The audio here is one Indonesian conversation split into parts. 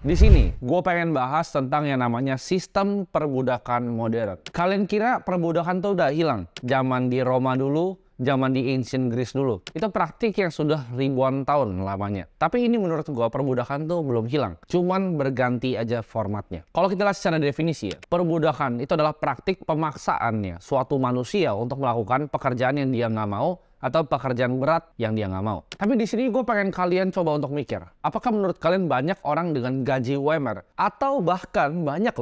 Di sini, gue pengen bahas tentang yang namanya sistem perbudakan modern. Kalian kira perbudakan tuh udah hilang? Zaman di Roma dulu, zaman di ancient Greece dulu. Itu praktik yang sudah ribuan tahun lamanya. Tapi ini menurut gue perbudakan tuh belum hilang. Cuman berganti aja formatnya. Kalau kita lihat secara definisi ya, perbudakan itu adalah praktik pemaksaannya suatu manusia untuk melakukan pekerjaan yang dia nggak mau atau pekerjaan berat yang dia nggak mau. Tapi di sini gue pengen kalian coba untuk mikir, apakah menurut kalian banyak orang dengan gaji UMR? Atau bahkan banyak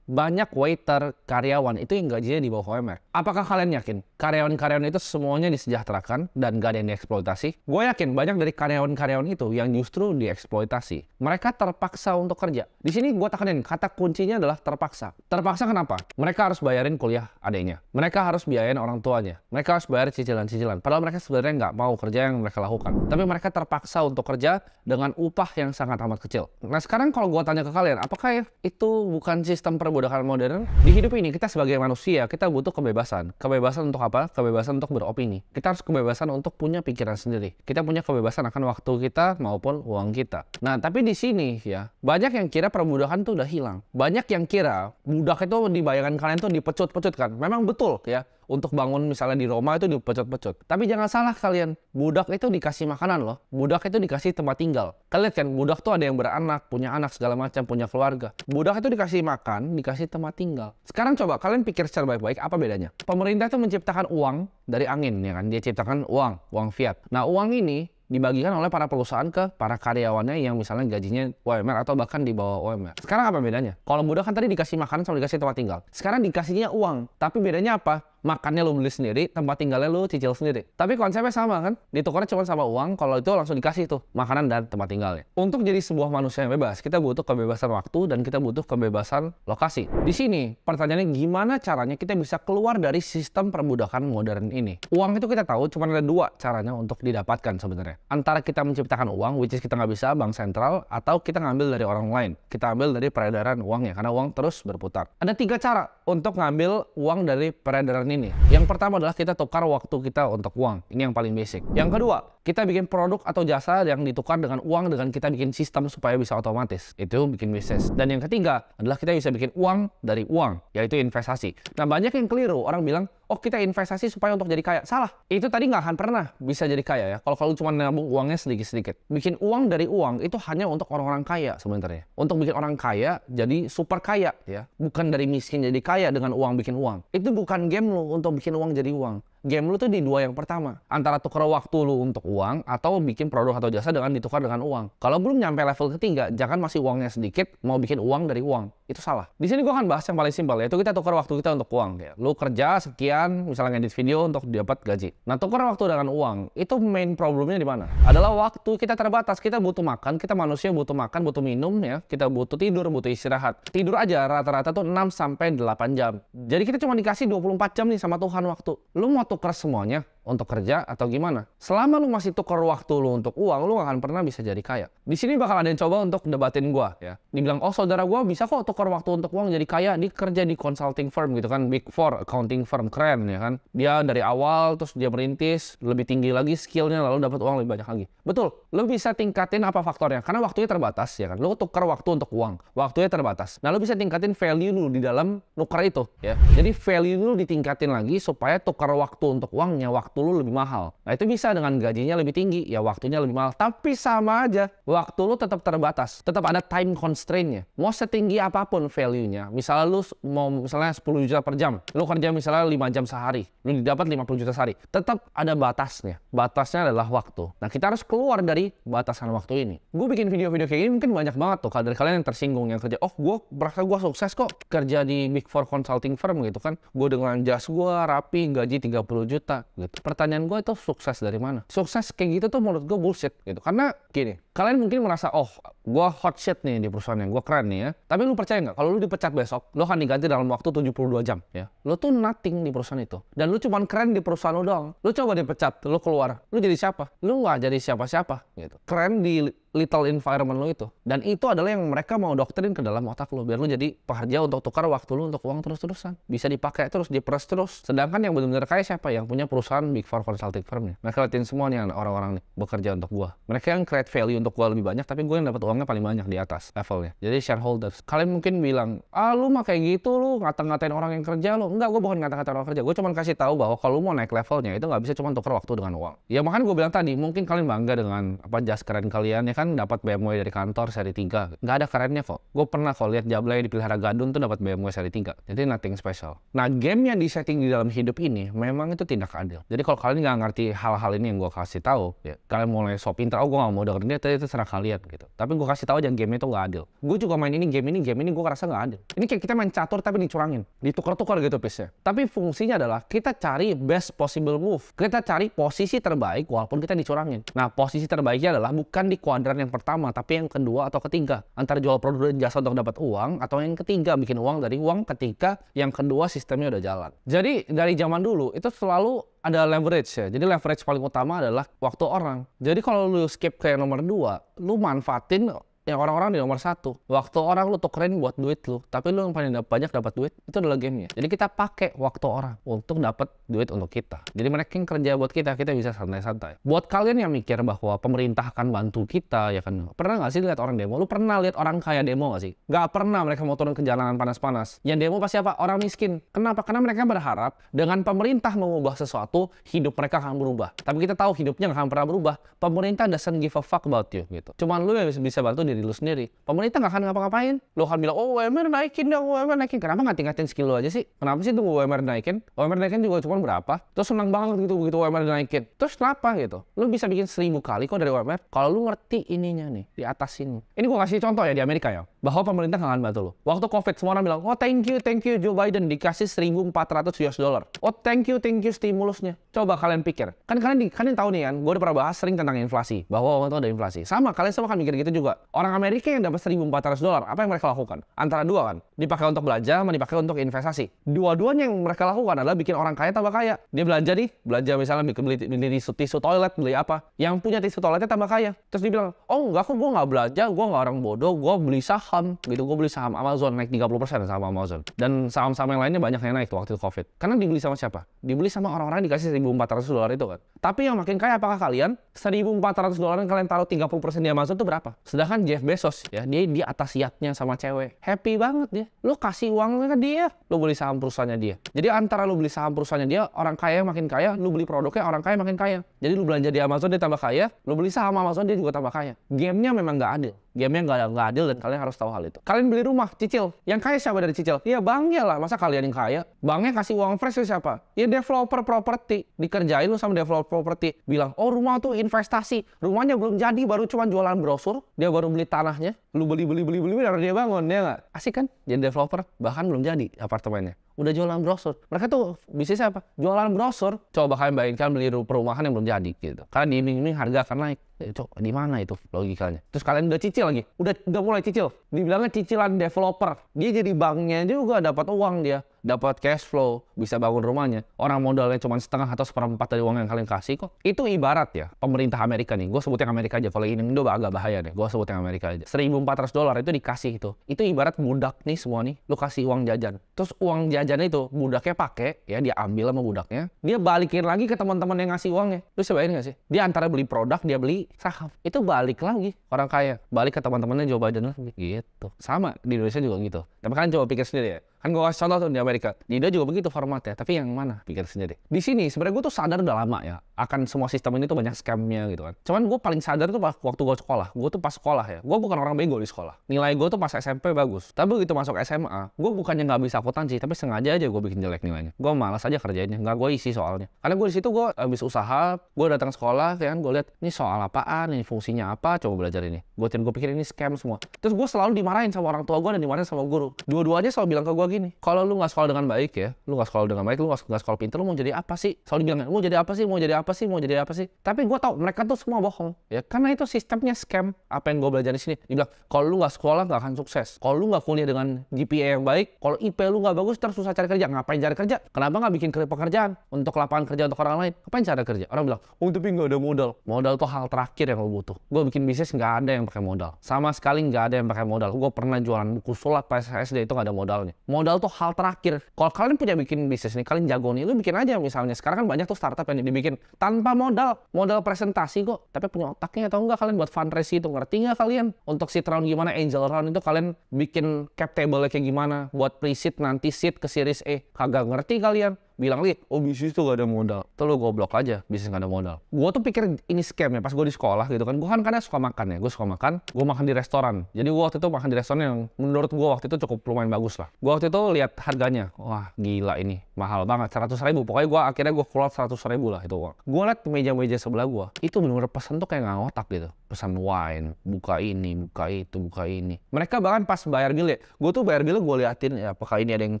waiter, karyawan itu yang gajinya di bawah UMR? Apakah kalian yakin karyawan-karyawan itu semuanya disejahterakan dan gak ada yang dieksploitasi? Gue yakin banyak dari karyawan-karyawan itu yang justru dieksploitasi. Mereka terpaksa untuk kerja. Di sini gue tekanin, kata kuncinya adalah terpaksa. Terpaksa kenapa? Mereka harus bayarin kuliah adiknya. Mereka harus biayain orang tuanya. Mereka harus bayar cicilan-cicilan. Padahal mereka sebenarnya nggak mau kerja yang mereka lakukan. Tapi mereka terpaksa untuk kerja dengan upah yang sangat amat kecil. Nah sekarang kalau gue tanya ke kalian, apakah itu bukan sistem perbudakan modern? Di hidup ini kita sebagai manusia, kita butuh kebebasan. Kebebasan untuk apa? Kebebasan untuk beropini. Kita harus kebebasan untuk punya pikiran sendiri. Kita punya kebebasan akan waktu kita maupun uang kita. Nah tapi di sini ya, banyak yang kira perbudakan tuh udah hilang. Banyak yang kira budak itu di bayangan kalian tuh dipecut-pecut kan. Memang betul ya. Untuk bangun misalnya di Roma itu dipecut-pecut. Tapi jangan salah kalian, budak itu dikasih makanan loh. Budak itu dikasih tempat tinggal. Kalian lihat kan, budak tuh ada yang beranak, punya anak segala macam, punya keluarga. Budak itu dikasih makan, dikasih tempat tinggal. Sekarang coba kalian pikir secara baik-baik, apa bedanya? Pemerintah itu menciptakan uang dari angin, ya kan? Dia ciptakan uang fiat. Nah, uang ini dibagikan oleh para perusahaan ke para karyawannya yang misalnya gajinya UMR atau bahkan di bawah UMR. Sekarang apa bedanya? Kalau budak kan tadi dikasih makanan sama dikasih tempat tinggal. Sekarang dikasihnya uang. Tapi bedanya apa? Makannya lu beli sendiri, tempat tinggalnya lu cicil sendiri. Tapi konsepnya sama kan? Ditukarnya cuma sama uang, kalau itu langsung dikasih tuh makanan dan tempat tinggalnya. Untuk jadi sebuah manusia yang bebas, kita butuh kebebasan waktu dan kita butuh kebebasan lokasi. Di sini pertanyaannya gimana caranya kita bisa keluar dari sistem perbudakan modern ini? Uang itu kita tahu cuma ada dua caranya untuk didapatkan sebenarnya. Antara kita menciptakan uang, which is kita nggak bisa, bank sentral, atau kita ngambil dari orang lain. Kita ambil dari peredaran uangnya, karena uang terus berputar. Ada tiga cara untuk ngambil uang dari peredaran ini. Yang pertama adalah kita tukar waktu kita untuk uang. Ini yang paling basic. Yang kedua, kita bikin produk atau jasa yang ditukar dengan uang dengan kita bikin sistem supaya bisa otomatis. Itu bikin bisnis. Dan yang ketiga adalah kita bisa bikin uang dari uang, yaitu investasi. Nah, banyak yang keliru. Orang bilang, oh kita investasi supaya untuk jadi kaya. Salah. Itu tadi nggak akan pernah bisa jadi kaya ya. Kalau cuma nabung uangnya sedikit-sedikit. Bikin uang dari uang itu hanya untuk orang-orang kaya sebenarnya. Untuk bikin orang kaya jadi super kaya ya. Bukan dari miskin jadi kaya dengan uang bikin uang. Itu bukan game lo untuk bikin uang jadi uang. Game lu tuh di dua yang pertama. Antara tukar waktu lu untuk uang atau bikin produk atau jasa dengan ditukar dengan uang. Kalau belum nyampe level ketiga, jangan masih uangnya sedikit mau bikin uang dari uang. Itu salah. Di sini gua akan bahas yang paling simpel, yaitu kita tukar waktu kita untuk uang. Ya. Lu kerja sekian, misalnya ngedit video untuk dapat gaji. Nah, tukar waktu dengan uang, itu main problemnya di mana? Adalah waktu kita terbatas. Kita butuh makan, kita manusia butuh makan, butuh minum ya. Kita butuh tidur, butuh istirahat. Tidur aja rata-rata tuh 6 sampai 8 jam. Jadi kita cuma dikasih 24 jam nih sama Tuhan waktu. Lu mau tukar semuanya untuk kerja atau gimana? Selama lu masih tukar waktu lu untuk uang, lu gak akan pernah bisa jadi kaya. Di sini bakal ada yang coba untuk debatin gua ya. Dibilang, oh saudara gua bisa kok tukar waktu untuk uang jadi kaya. Dia kerja di consulting firm gitu kan, Big Four accounting firm, keren ya kan. Dia dari awal terus dia merintis, lebih tinggi lagi skillnya lalu dapat uang lebih banyak lagi. Betul, lu bisa tingkatin apa faktornya? Karena waktunya terbatas ya kan. Lu tukar waktu untuk uang, waktunya terbatas. Nah lu bisa tingkatin value lu di dalam nukar itu ya. Jadi value lu ditingkatin lagi supaya tukar waktu untuk uangnya, waktu lu lebih mahal. Nah itu bisa dengan gajinya lebih tinggi, ya waktunya lebih mahal. Tapi sama aja, waktu lu tetap terbatas. Tetap ada time constraint-nya. Mau setinggi apapun value-nya. Misalnya lu mau misalnya 10 juta per jam. Lu kerja misalnya 5 jam sehari. Lu didapat 50 juta sehari. Tetap ada batasnya. Batasnya adalah waktu. Nah kita harus keluar dari batasan waktu ini. Gue bikin video-video kayak gini mungkin banyak banget tuh. Dari kalian yang tersinggung, yang kerja, oh gue merasa gue sukses kok kerja di Big Four consulting firm gitu kan. Gue dengan jas gue rapi, gaji 30 juta gitu. Pertanyaan gue itu sukses dari mana? Sukses kayak gitu tuh menurut gue bullshit gitu. Karena gini, kalian mungkin merasa, oh gue hot shit nih di perusahaan yang gue keren nih ya. Tapi lu percaya nggak? Kalau lu dipecat besok, lu akan diganti dalam waktu 72 jam ya. Lu tuh nothing di perusahaan itu. Dan lu cuman keren di perusahaan lu doang. Lu coba dipecat, lu keluar. Lu jadi siapa? Lu nggak jadi siapa-siapa gitu. Keren di little environment lo itu. Dan itu adalah yang mereka mau doktrin ke dalam otak lo, biar lo jadi pekerja untuk tukar waktu lo untuk uang terus-terusan. Bisa dipakai terus, diperas terus. Sedangkan yang benar-benar kaya siapa? Yang punya perusahaan Big Four consulting firm nih. Mereka liatin semua nih orang-orang nih bekerja untuk gua. Mereka yang create value untuk gua lebih banyak, tapi gue yang dapat uangnya paling banyak di atas levelnya. Jadi shareholders. Kalian mungkin bilang, lu mah kayak gitu, lu ngata-ngatain orang yang kerja lo. Enggak, gue bukan ngata-ngatain orang kerja. Gue cuma kasih tahu bahwa kalau lu mau naik levelnya itu nggak bisa cuma tukar waktu dengan uang. Ya makanya gue bilang tadi, mungkin kalian bangga dengan jas keren kalian ya kan, dapat BMW dari kantor seri 3. Nggak ada kerennya kok. Gue pernah kok lihat Jablay dipelihara Gadun tuh dapat BMW seri 3. Jadi nothing special. Nah, game yang disetting di dalam hidup ini memang itu tidak adil. Jadi kalau kalian nggak ngerti hal-hal ini yang gue kasih tahu, ya kalian mulai so pintar, gue nggak mau dengerin dia, itu serah kalian gitu. Tapi gue kasih tahu aja game itu nggak adil. Gue juga main game ini gue ngerasa nggak adil. Ini kayak kita main catur tapi dicurangin, ditukar-tukar gitu piece-nya. Tapi fungsinya adalah kita cari best possible move. Kita cari posisi terbaik walaupun kita dicurangin. Nah, posisi terbaiknya adalah bukan di kuadran yang pertama, tapi yang kedua atau ketiga. Antara jual produk dan jasa untuk dapat uang, atau yang ketiga bikin uang dari uang ketika yang kedua sistemnya udah jalan. Jadi dari zaman dulu itu selalu ada leverage ya. Jadi leverage paling utama adalah waktu orang. Jadi kalau lu skip ke yang nomor 2, lu manfaatin yang orang-orang di nomor 1. Waktu orang lu tukerin buat duit lu, tapi lu yang paling banyak dapat duit, itu adalah gamenya. Jadi kita pakai waktu orang untuk dapat duit untuk kita. Jadi mereka yang kerja buat kita bisa santai-santai. Buat kalian yang mikir bahwa pemerintah akan bantu kita, ya kan, pernah nggak sih lihat orang demo? Lu pernah lihat orang kaya demo nggak sih? Nggak pernah. Mereka mau turun ke jalanan panas-panas. Yang demo pasti apa? Orang miskin. Kenapa? Karena mereka berharap dengan pemerintah mengubah sesuatu, hidup mereka akan berubah. Tapi kita tahu hidupnya nggak akan pernah berubah. Pemerintah doesn't give a fuck about you gitu. Cuman lu yang bisa bantu diri lu sendiri. Pemerintah nggak akan ngapa-ngapain. Lu akan bilang, oh UMR naikin dong, UMR naikin. Kenapa nggak tingkatin skill lu aja sih? Kenapa sih tunggu UMR naikin? UMR naikin juga cuma berapa? Terus senang banget gitu begitu UMR naikin. Terus kenapa gitu? Lu bisa bikin 1000 kali kok dari UMR kalau lu ngerti ininya nih, di atas ini. Ini gua kasih contoh ya di Amerika ya, bahwa pemerintah nggak akan bantu lu. Waktu COVID semua orang bilang, oh thank you Joe Biden dikasih 1.400 US dollar. Oh thank you stimulusnya. Coba kalian pikir. Kan kalian tahu nih kan, gue udah pernah bahas sering tentang inflasi, bahwa waktu ada inflasi. Sama, kalian semua kan mikir gitu juga. Orang Amerika yang dapat 1.400 dolar, apa yang mereka lakukan? Antara dua kan, dipakai untuk belanja, sama dipakai untuk investasi. Dua-duanya yang mereka lakukan adalah bikin orang kaya tambah kaya. Dia belanja misalnya beli tisu toilet, beli apa. Yang punya tisu toiletnya tambah kaya. Terus dia bilang, oh enggak kok, gue nggak belanja, gue nggak orang bodoh, gue beli saham. Gitu, gue beli saham Amazon, naik 30% saham Amazon. Dan saham-saham yang lainnya banyak yang naik tuh waktu itu COVID. Karena dibeli sama siapa? Dibeli sama orang-orang yang dikasih 1.400 dolar itu kan. Tapi yang makin kaya apakah kalian? 1.400 dolar yang kalian taruh 30% di Amazon itu berapa? Sedangkan Jeff Bezos ya, dia di atas yachtnya sama cewek. Happy banget dia. Lu kasih uangnya ke dia, lu beli saham perusahaannya dia. Jadi antara lu beli saham perusahaannya dia, orang kaya makin kaya, lu beli produknya orang kaya makin kaya. Jadi lu belanja di Amazon dia tambah kaya, lu beli saham Amazon dia juga tambah kaya. Gamenya memang nggak adil. Gamenya nggak adil dan kalian harus tahu hal itu. Kalian beli rumah, cicil. Yang kaya siapa dari cicil? Ya banknya lah. Masa kalian yang kaya? Banknya kasih uang fresh ke siapa? Ya developer properti. Dikerjain lu sama developer properti. Bilang, oh rumah tuh investasi. Rumahnya belum jadi, baru cuma jualan brosur. Dia baru beli tanahnya. Lu beli, baru dia bangun. Ya nggak? Asik kan? Jadi developer. Bahkan belum jadi apartemennya. Udah jualan brosur. Mereka tuh bisnisnya apa? Jualan brosur. Coba kalian bayangkan beli perumahan yang belum jadi gitu. Karena diiming-iming harga akan naik. Itu di mana itu logikanya? Terus kalian udah cicil lagi. Udah mulai cicil. Dibilangnya cicilan developer. Dia jadi banknya juga dapat uang dia. Dapat cash flow, bisa bangun rumahnya. Orang modalnya cuma setengah atau seperempat dari uang yang kalian kasih kok. Itu ibarat ya, pemerintah Amerika nih. Gue sebutin Amerika aja. Kalau ini Indo agak bahaya deh. Gue sebutin Amerika aja. 1.400 dolar itu dikasih itu. Itu ibarat budak nih semua nih. Lu kasih uang jajan. Terus uang jajan itu budaknya pakai ya, dia ambil sama budaknya. Dia balikin lagi ke teman-teman yang ngasih uangnya. Lu sebaiknya nggak sih? Dia antara beli produk, dia beli saham. Itu balik lagi orang kaya. Balik ke teman-temannya Joe Biden lagi. Gitu. Sama di Indonesia juga gitu. Tapi kalian coba pikir sendiri ya. Kan gue kasih contoh tuh di Amerika. Di Indo juga begitu formatnya. Tapi yang mana? Pikir sendiri. Di sini sebenarnya gue tuh sadar udah lama ya. Akan semua sistem ini tuh banyak scamnya gitu kan. Cuman gue paling sadar tuh waktu gue sekolah. Gue tuh pas sekolah ya. Gue bukan orang bego di sekolah. Nilai gue tuh pas SMP bagus. Tapi begitu masuk SMA, gue bukannya nggak bisa akuntansi. Tapi sengaja aja gue bikin jelek nilainya. Gue malas aja kerjainnya. Nggak gue isi soalnya. Karena gue di situ gue habis usaha. Gue datang sekolah kan. Gue lihat ini soal apaan. Ini fungsinya apa. Coba belajar ini. Gue pikir ini scam semua. Terus gue selalu dimarahin sama orang tua gue dan dimarahin sama guru. Dua-duanya selalu bilang ke gue gini, kalau lu nggak sekolah dengan baik ya, lu nggak sekolah dengan baik, lu nggak sekolah pintar, lu mau jadi apa sih? Selalu dibilang, mau jadi apa sih, mau jadi apa sih, mau jadi apa sih? Tapi gue tahu mereka tuh semua bohong, ya, karena itu sistemnya scam. Apa yang gue belajar di sini, dibilang kalau lu nggak sekolah nggak akan sukses, kalau lu nggak kuliah dengan GPA yang baik, kalau IP lu nggak bagus terus susah cari kerja. Ngapain cari kerja? Kenapa nggak bikin pekerjaan untuk lapangan kerja untuk orang lain? Ngapain cari kerja? Orang bilang, oh tapi nggak ada modal. Modal tuh hal terakhir yang lo butuh. Gue bikin bisnis nggak ada yang pakai modal, sama sekali nggak ada yang pakai modal. Gue pernah jualan buku sulap pas SD itu nggak ada modalnya. Modal tuh hal terakhir. Kalau kalian punya bikin bisnis nih, kalian jago nih, lu bikin aja misalnya. Sekarang kan banyak tuh startup yang dibikin tanpa modal presentasi kok, tapi punya otaknya atau enggak kalian buat fundraising itu, ngerti nggak kalian? Untuk seed round gimana, angel round itu kalian bikin cap table kayak gimana, buat pre-seed nanti seed ke series E, kagak ngerti kalian. Bilang lagi, oh bisnis tuh gak ada modal. Tuh lu goblok aja, bisnis gak ada modal. Gue tuh pikir ini scam ya pas gue di sekolah gitu kan. Gue kan karena suka makan ya, gue suka makan. Gue makan di restoran. Jadi gue waktu itu makan di restoran yang menurut gue waktu itu cukup lumayan bagus lah. Gue waktu itu lihat harganya, wah gila ini, mahal banget, 100.000. Pokoknya gue akhirnya gue keluar 100.000 lah itu uang. Gue liat meja-meja sebelah gue, itu bener-bener pesan tuh kayak nggak ngotak gitu. Pesan wine, buka ini, buka itu, buka ini. Mereka bahkan pas bayar bill ya, gue tuh bayar bill gue liatin ya apakah ini ada yang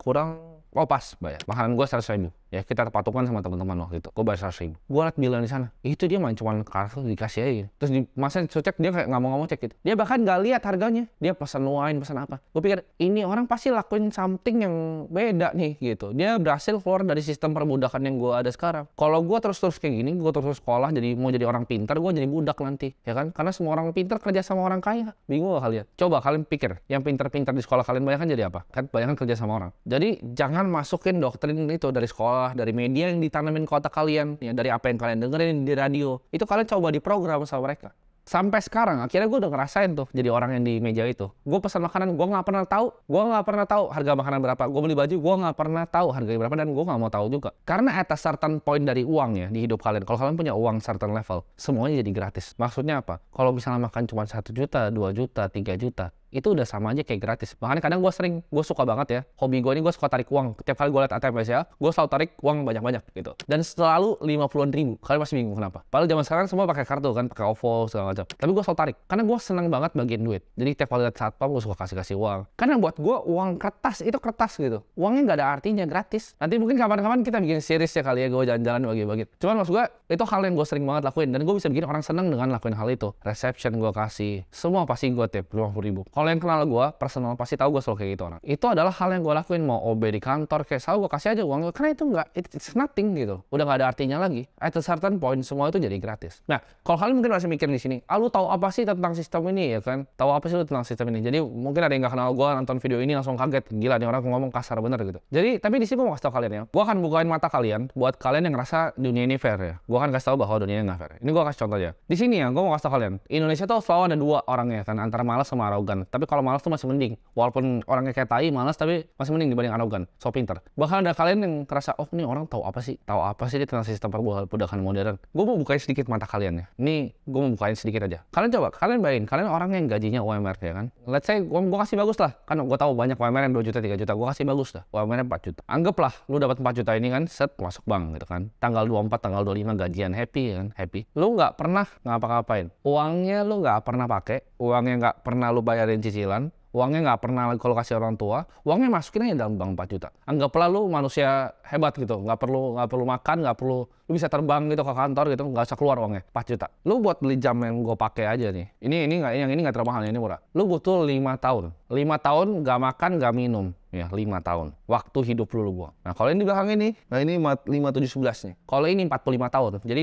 kurang. Oh pas bayar. Makanan gue 100.000. Ya kita patungan sama teman-teman waktu itu. Gue bayar 100.000. Gue liat bilan di sana. Itu dia main cuman kartu dikasih aja gitu. Terus di masa cek dia kayak nggak mau cek gitu. Dia bahkan nggak lihat harganya. Dia pesan wine, pesan apa. Gue pikir ini orang pasti lakuin something yang beda nih gitu. Dia berhasil keluar dari sistem perbudakan yang gue ada sekarang. Kalau gue terus-terus kayak gini, gue terus sekolah jadi mau jadi orang pintar, gue jadi budak nanti. Ya kan? Karena semua orang pintar kerja sama orang kaya. Bingung gak kalian? Coba kalian pikir, yang pintar-pintar di sekolah kalian banyak kan jadi apa? Kan banyak kan kerja sama orang. Jadi jangan masukin doktrin itu dari sekolah, dari media yang ditanamin ke otak kalian, ya dari apa yang kalian dengerin di radio. Itu kalian coba diprogram sama mereka. Sampai sekarang, akhirnya gue udah ngerasain tuh jadi orang yang di meja itu. Gue pesan makanan, gue nggak pernah tahu harga makanan berapa. Gue beli baju, gue nggak pernah tahu harganya berapa, dan gue nggak mau tahu juga. Karena at a certain point dari uang ya di hidup kalian, kalau kalian punya uang certain level, semuanya jadi gratis. Maksudnya apa? Kalau misalnya makan cuma 1 juta, 2 juta, 3 juta, itu udah sama aja kayak gratis. Makanya kadang gue suka banget ya, hobi gue ini gue suka tarik uang. Tiap kali gue liat ATM ya, gue selalu tarik uang banyak-banyak gitu. Dan selalu 50-an ribu. Kalian masih bingung kenapa? Padahal zaman sekarang semua pakai kartu kan, pakai OVO segala macam. Tapi gue selalu tarik, karena gue seneng banget bagiin duit. Jadi tiap kali liat satpam gue suka kasih uang. Karena buat gue uang kertas itu kertas gitu. Uangnya nggak ada artinya, gratis. Nanti mungkin kapan-kapan kita bikin series ya kali ya, gue jalan-jalan bagi-bagi. Cuman maksud gue itu hal yang gue sering banget lakuin, dan gue bisa bikin orang seneng dengan lakuin hal itu. Reception gue kasih, semua pasti gue tip 50 ribu. Kalau yang kenal gue personal pasti tahu gue selalu kayak gitu orang. Itu adalah hal yang gue lakuin, mau OB di kantor kayak selalu gue kasih aja uang, karena itu nggak, it's nothing gitu. Udah nggak ada artinya lagi. At a certain point semua itu jadi gratis. Nah, kalau kalian mungkin masih mikir di sini, lu tahu apa sih tentang sistem ini ya kan? Tahu apa sih lu tentang sistem ini? Jadi mungkin ada yang nggak kenal gue, nonton video ini langsung kaget, gila nih orang ngomong kasar bener gitu. Jadi tapi di sini gue mau kasih tau kalian ya, gue akan bukain mata kalian buat kalian yang ngerasa dunia ini fair ya. Gue akan kasih tau bahwa dunia ini nggak fair. Ini gue kasih contoh aja. Di sini ya, gue mau kasih tau kalian, Indonesia tuh selalu ada dua orangnya kan, antara malas sama arogan. Tapi kalau malas tuh masih mending, walaupun orangnya kayak tai, malas, tapi masih mending dibanding arogan, so pinter. Bahkan ada kalian yang ngerasa, oh nih orang tahu apa sih dia tentang sistem perbudakan modern. Gue mau bukain sedikit mata kalian ya. Ini gue mau bukain sedikit aja. Kalian coba, kalian bayangin, kalian orang yang gajinya UMR ya kan. Let's say gue kasih bagus lah, kan gue tahu banyak UMR yang 2 juta, 3 juta, gue kasih bagus lah. UMR 4 juta. Anggaplah lu dapat 4 juta ini kan, set masuk bank gitu kan. Tanggal 24, tanggal 25 gajian, happy kan, happy. Lu nggak pernah ngapa-ngapain. Uangnya lu nggak pernah pakai, uangnya nggak pernah lu bayarin cicilan. Uangnya nggak pernah kalau kasih orang tua, uangnya masukin aja dalam bank 4 juta. Anggaplah lu manusia hebat gitu, nggak perlu makan, nggak perlu, lu bisa terbang gitu ke kantor gitu, nggak usah keluar uangnya, 4 juta. Lu buat beli jam yang gue pakai aja nih, yang ini nggak terlalu mahal, ini murah. Lu butuh 5 tahun, 5 tahun nggak makan, nggak minum. Ya 5 tahun waktu hidup lu gua. Nah kalau ini di belakang ini, nah ini 5711 nih. Kalau ini 45 tahun. Jadi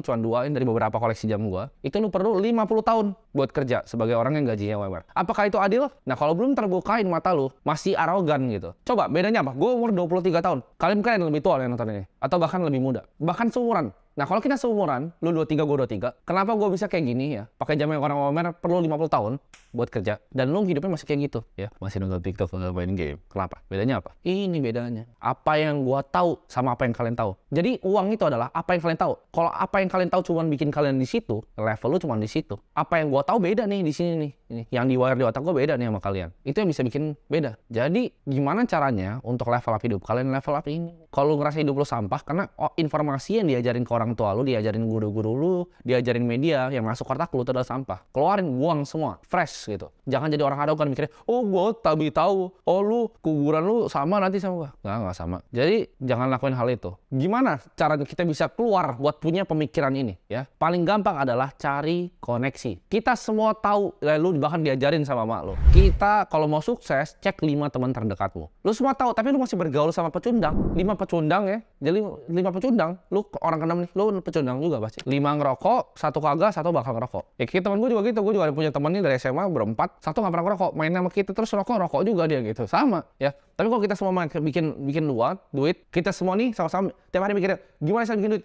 cuma dua ini dari beberapa koleksi jam gua. Itu lu perlu 50 tahun buat kerja sebagai orang yang gajinya UMR. Apakah itu adil? Nah kalau belum terbukain mata lu, masih arogan gitu. Coba bedanya apa? Gua umur 23 tahun. Kalian kan yang lebih tua yang nonton ini, atau bahkan lebih muda. Bahkan seumuran. Nah kalau kita seumuran, lu 23, gua 23, kenapa gua bisa kayak gini ya? Pakai jam yang orang UMR perlu 50 tahun buat kerja, dan lu hidupnya masih kayak gitu ya, masih nonton TikTok, nggak main game. Kenapa? Bedanya apa? Ini bedanya. Apa yang gua tahu sama apa yang kalian tahu. Jadi uang itu adalah apa yang kalian tahu. Kalau apa yang kalian tahu cuma bikin kalian di situ, level lu cuma di situ. Apa yang gua tahu beda nih di sini nih. Ini yang di wire di otak gua beda nih sama kalian. Itu yang bisa bikin beda. Jadi gimana caranya untuk level up hidup kalian, level up ini? Kalau lu ngerasa hidup lu sampah karena informasi yang diajarin ke orang tua lu, diajarin guru-guru lu, diajarin media yang masuk otak lu itu adalah sampah. Keluarin, buang semua, fresh. gitu. Jangan jadi orang arogan mikirnya, oh gue tahu, oh lu kuburan lu sama nanti sama gue. Nggak sama. Jadi jangan lakuin hal itu. Gimana caranya kita bisa keluar buat punya pemikiran ini ya? Paling gampang adalah cari koneksi. Kita semua tahu, lu bahkan diajarin sama mak lu. Kita kalau mau sukses, cek 5 teman terdekat lu. Lu semua tahu, tapi lu masih bergaul sama pecundang. 5 pecundang ya. Jadi 5 pecundang, lu orang keenam nih, lu pecundang juga pasti. 5 ngerokok, 1 kagak, 1 bakal ngerokok. Ya kayak temen gue juga gitu, gue juga ada punya temen nih dari SMA berempat, 1 nggak pernah ngerokok, main sama kita terus rokok juga dia gitu, sama ya. Tapi kalau kita semua bikin duit, kita semua nih sama-sama tiap hari mikirnya gimana cara bikin duit,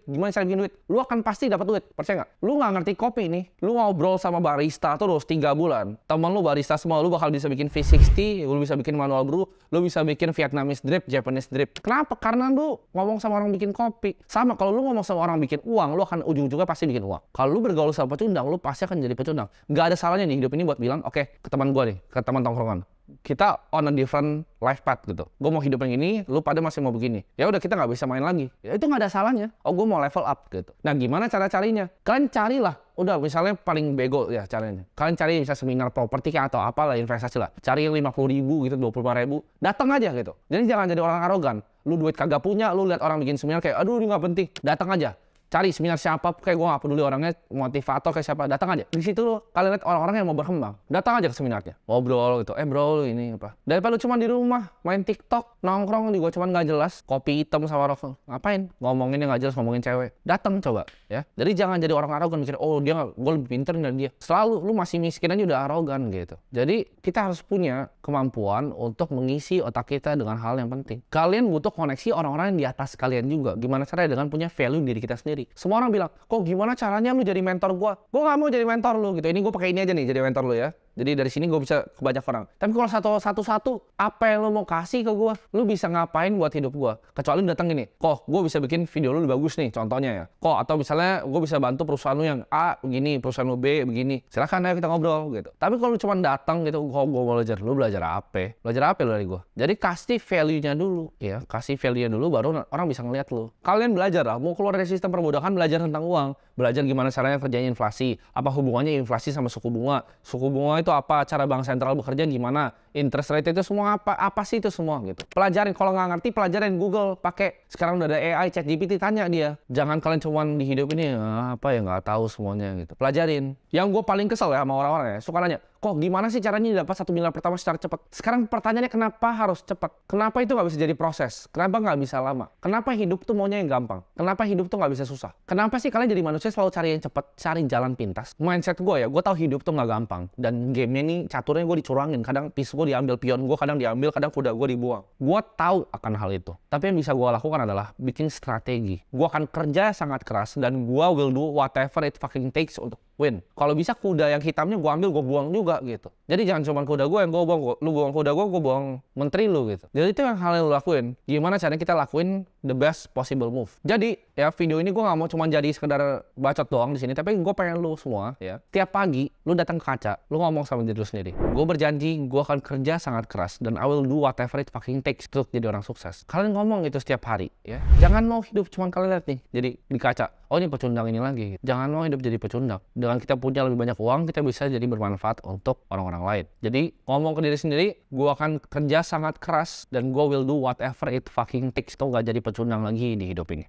gimana cara bikin duit, lu akan pasti dapat duit, percaya nggak? Lu nggak ngerti kopi nih, lu ngobrol sama barista terus 3 bulan, temen lu barista semua, lu bakal bisa bikin V60, lu bisa bikin manual brew, lu bisa bikin Vietnamese drip, Japanese drip. Kenapa? Karena lu ngomong sama orang bikin kopi. Sama kalau lu ngomong sama orang bikin uang, lu akan ujung-ujungnya pasti bikin uang. Kalau lu bergaul sama pecundang, lu pasti akan jadi pecundang. Nggak ada salahnya nih hidup ini buat bilang, oke, ke teman gua nih, ke teman tongkrongan, kita on a different life path gitu. Gue mau hidup yang ini, lu pada masih mau begini. Ya udah kita nggak bisa main lagi. Ya itu nggak ada salahnya. Oh gue mau level up gitu. Nah gimana cara carinya? Kalian carilah. Udah misalnya paling bego ya caranya. Kalian cari bisa seminar properti atau apalah investasi lah. Cari yang 50.000 gitu, 25.000. Datang aja gitu. Jadi jangan jadi orang arogan. Lu duit kagak punya, lu lihat orang bikin seminar kayak aduh ini nggak penting. Datang aja. Cari seminar siapa, kayak gue gak peduli orangnya, motivator kayak siapa, datang aja. Di situ kalian lihat orang-orang yang mau berkembang, datang aja ke seminarnya, ngobrol gitu. Bro, ini apa? Daripada lu cuma di rumah main TikTok, nongkrong di gue cuma nggak jelas, kopi hitam sama rokok, ngapain? Ngomongin yang nggak jelas, ngomongin cewek. Datang coba, ya. Jadi jangan jadi orang arogan mikir, oh dia nggak, gue lebih pinter dari dia. Selalu lu masih miskin aja udah arogan gitu. Jadi kita harus punya kemampuan untuk mengisi otak kita dengan hal yang penting. Kalian butuh koneksi orang-orang yang di atas kalian juga. Gimana caranya dengan punya value diri kita sendiri. Semua orang bilang, kok gimana caranya lu jadi mentor gue? Gue gak mau jadi mentor lu gitu. Ini gue pakai ini aja nih jadi mentor lu ya. Jadi dari sini gue bisa ke banyak orang. Tapi kalau satu-satu, apa yang lu mau kasih ke gue? Lu bisa ngapain buat hidup gue? Kecuali lu datang gini, kok gue bisa bikin video lu lebih bagus nih, contohnya ya. Kok atau misalnya gue bisa bantu perusahaan lu yang A begini, perusahaan lu B begini. Silakan ayo kita ngobrol gitu. Tapi kalau lu cuma datang gitu, kok gue mau belajar, lu belajar apa? Belajar apa lu dari gue? Jadi kasih value-nya dulu, ya. Kasih value-nya dulu, baru orang bisa ngeliat lu. Kalian belajar lah, mau keluar dari sistem perbudakan, belajar tentang uang. Belajar gimana caranya kerjanya inflasi. Apa hubungannya inflasi sama suku bunga? Suku bunga itu apa, cara bank sentral bekerja gimana, interest rate itu semua apa sih itu semua gitu. Pelajarin, kalau nggak ngerti pelajarin Google, pakai sekarang udah ada AI, ChatGPT, tanya dia. Jangan kalian cuman di hidup ini apa ya nggak tahu semuanya gitu. Pelajarin. Yang gue paling kesel ya sama orang-orang ya, suka nanya, kok gimana sih caranya dapat 1 miliar pertama secara cepat? Sekarang pertanyaannya kenapa harus cepat? Kenapa itu nggak bisa jadi proses? Kenapa nggak bisa lama? Kenapa hidup tuh maunya yang gampang? Kenapa hidup tuh nggak bisa susah? Kenapa sih kalian jadi manusia selalu cari yang cepat, cari jalan pintas? Mindset gue ya, gue tahu hidup tuh nggak gampang. Dan gamenya nih caturnya gue dicurangin. Kadang piece gue diambil, pion gue kadang diambil, kadang kuda gue dibuang. Gue tahu akan hal itu. Tapi yang bisa gue lakukan adalah bikin strategi. Gue akan kerja sangat keras dan gue will do whatever it fucking takes untuk win. Kalau bisa kuda yang hitamnya gue ambil, gue buang juga gitu. Jadi jangan cuma kuda gue yang gue buang, lu buang kuda gue buang menteri lu gitu. Jadi itu yang hal yang lu lakuin. Gimana caranya kita lakuin the best possible move. Jadi ya video ini gue nggak mau cuma jadi sekedar bacot doang di sini, tapi gue pengen lu semua ya. Tiap pagi lu datang ke kaca, lu ngomong sama diri lu sendiri. Gue berjanji gue akan kerja sangat keras dan I will do whatever it fucking takes untuk jadi orang sukses. Kalian ngomong itu setiap hari ya. Jangan mau hidup cuma kalian lihat nih jadi di kaca. Oh ini pecundang ini lagi. Jangan mau hidup jadi pecundang. Dengan kita punya lebih banyak uang, kita bisa jadi bermanfaat untuk orang-orang lain. Jadi ngomong ke diri sendiri, gue akan kerja sangat keras dan gue will do whatever it fucking takes. Tuh gak jadi pecundang lagi di hidup ini.